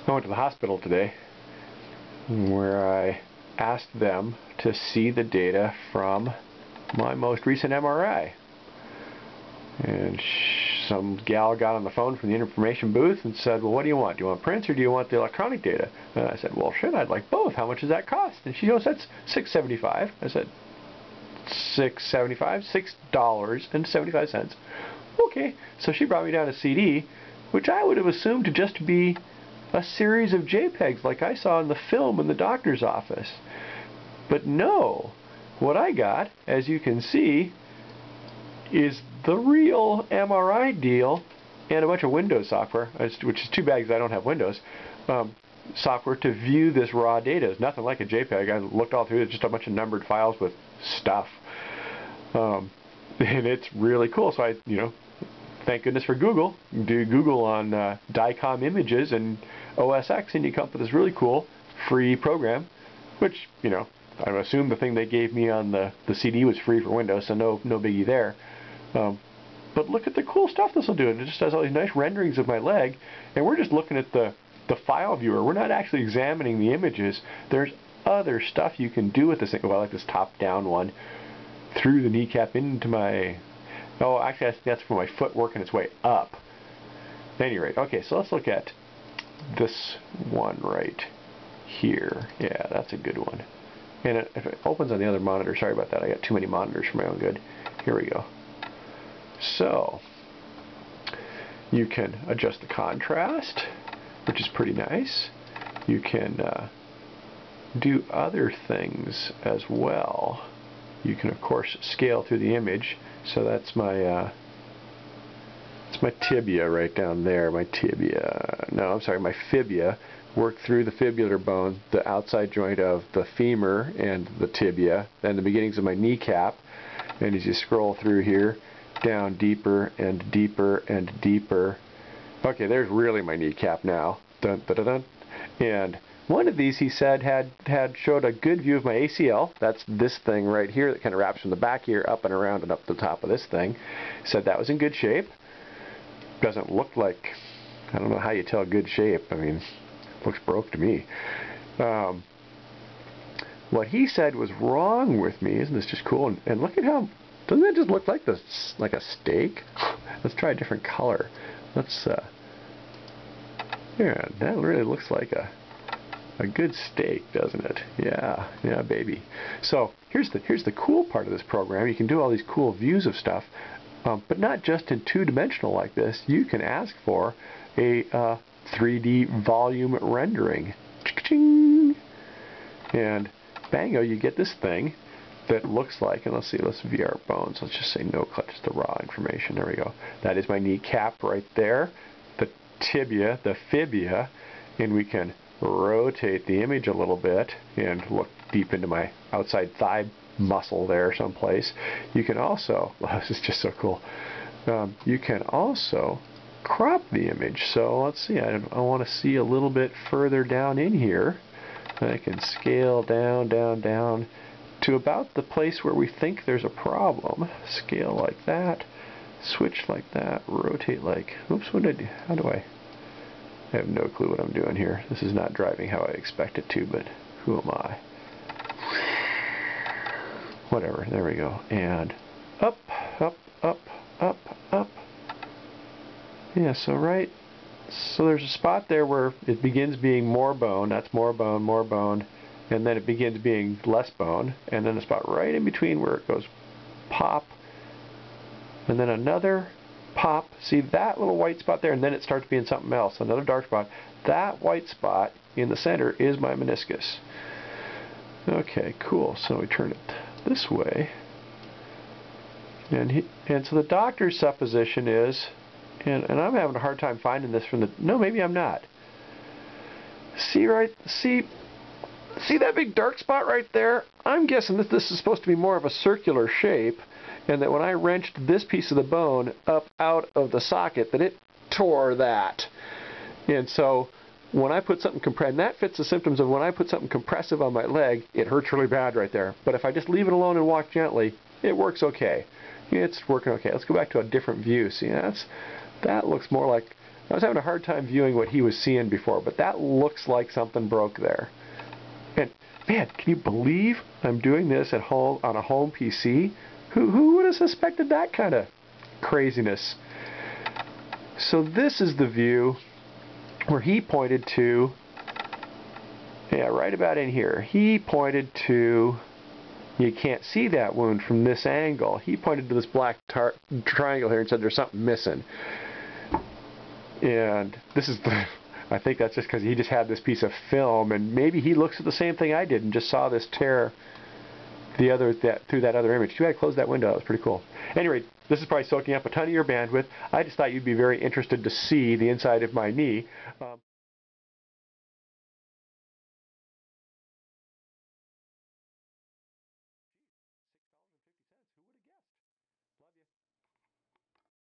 I went to the hospital today where I asked them to see the data from my most recent MRI. And some gal got on the phone from the information booth and said, well, what do you want? Do you want prints or do you want the electronic data? And I said, well, shit, I'd like both. How much does that cost? And she goes, that's $6.75. I said, $6.75? $6.75. Okay. So she brought me down a CD, which I would have assumed to just be a series of JPEGs like I saw in the film in the doctor's office. But no, what I got, as you can see, is the real MRI deal and a bunch of Windows software, which is too bad because I don't have Windows, software to view this raw data. It's nothing like a JPEG. I looked all through it, just a bunch of numbered files with stuff. And it's really cool. So I, thank goodness for Google. Do Google on DICOM images and OS X, and you come up with this really cool free program, which, I assume the thing they gave me on the CD was free for Windows, so no biggie there. But look at the cool stuff this will do. It just does all these nice renderings of my leg, and we're just looking at the file viewer. We're not actually examining the images. There's other stuff you can do with this thing. Well, I like this top-down one through the kneecap into my... Oh, actually, I think that's for my foot working its way up. At any rate, okay, so let's look at this one right here. Yeah, that's a good one. And if it opens on the other monitor, sorry about that, I got too many monitors for my own good. Here we go. So, you can adjust the contrast, which is pretty nice. You can do other things as well. You can, of course, scale through the image. So that's my tibia right down there. My fibia. Work through the fibular bone, the outside joint of the femur and the tibia, then the beginnings of my kneecap. And as you scroll through here, down deeper and deeper and deeper. Okay, there's really my kneecap now. Dun, dun, dun, dun. And one of these, he said, showed a good view of my ACL. That's this thing right here that kind of wraps from the back here up and around and up the top of this thing. He said that was in good shape. Doesn't look like, I don't know how you tell good shape. I mean, looks broke to me. What he said was wrong with me. Isn't this just cool? And look at how, doesn't that just look like this, like a steak? Let's try a different color. Let's, yeah, that really looks like a good steak, doesn't it? Yeah, baby. So here's the cool part of this program. You can do all these cool views of stuff, but not just in two-dimensional like this. You can ask for a 3D volume rendering. Ching-ching. And bango, you get this thing that looks like, and let's VR bones. Let's just say no clutch, the raw information. There we go. That is my kneecap right there. The tibia, the fibia, and we can rotate the image a little bit and look deep into my outside thigh muscle there someplace. You can also, well, this is just so cool, you can also crop the image. So let's see, I want to see a little bit further down in here. I can scale down to about the place where we think there's a problem. Scale like that, switch like that, rotate like, oops, what did I do? How do I have no clue what I'm doing here. This is not driving how I expect it to, but who am I? Whatever, there we go. And up, up, up, up, up. Yeah, so there's a spot there where it begins being more bone, that's more bone, and then it begins being less bone, and then a spot right in between where it goes pop, and then another pop. See that little white spot there, and then it starts being something else, another dark spot. That white spot in the center is my meniscus. Okay, cool. So we turn it this way, and so the doctor's supposition is, and I'm having a hard time finding this from the, no, maybe I'm not. See that big dark spot right there? I'm guessing that this is supposed to be more of a circular shape, and that when I wrenched this piece of the bone up out of the socket, that it tore that. And so when I put something and that fits the symptoms of when I put something compressive on my leg, it hurts really bad right there. But if I just leave it alone and walk gently, it works okay. It's working okay. Let's go back to a different view. See, that looks more like I was having a hard time viewing what he was seeing before, but that looks like something broke there. And man, can you believe I'm doing this at home on a home PC? Who would have suspected that kind of craziness? So this is the view where he pointed to, yeah, right about in here. He pointed to, you can't see that wound from this angle. He pointed to this black triangle here and said there's something missing. And this is the, I think that's just because he just had this piece of film, and maybe he looks at the same thing I did and just saw this tear through that other image. Too bad I closed that window. That was pretty cool. Anyway, this is probably soaking up a ton of your bandwidth. I just thought you'd be very interested to see the inside of my knee.